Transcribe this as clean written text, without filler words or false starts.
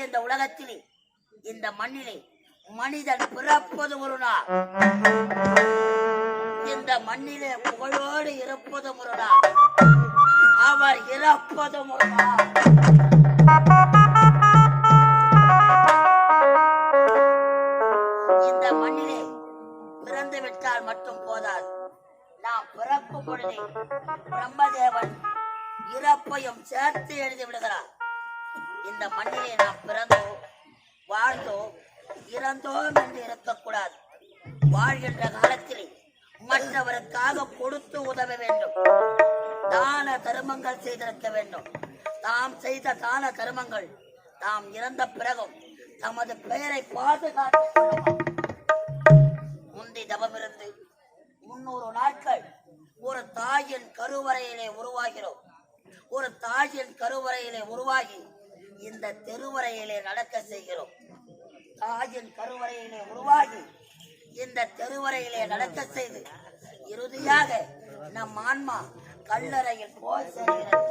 இந்த உலகத்திலே இந்த மண்ணிலே மனிதன் பிறப்பது ஒரு நாள், இந்த மண்ணிலே புகழோடு இருப்பதும் ஒரு நாள், அவர் இறப்பதும் ஒரு நாள். இந்த மண்ணிலே பிறந்து விட்டால் மட்டும் போதாது, நாம் பிறக்கும் பொழுதே பிரம்மதேவன் இறப்பையும் சேர்த்து எழுதி விடுகிறார். இந்த மண்ணிலே நாம் பிறந்தோம், வாழ்ந்தோம், இறந்தோம் என்று இருக்கக்கூடாது. வாழ்கின்ற காலத்திலே மற்றவருக்காக கொடுத்து உதவ வேண்டும், தான தர்மங்கள் செய்திருக்க வேண்டும். தாம் செய்த தான தர்மங்கள் தாம் இறந்த பிறகும் தமது பெயரை பாதுகாத்துக் கொள்ளும். முந்தி தவமிருந்து 300 நாட்கள் ஒரு தாயின் கருவறையிலே உருவாகிறோம். ஒரு தாயின் கருவறையிலே உருவாகி இந்த தெருவரையிலே நடக்க செய்கிறோம். தாயின் கருவறையிலே உருவாகி இந்த தெருவரையிலே நடக்க செய்து இறுதியாக நம் ஆன்மா கல்லறையில் போய் சேர்கிறது.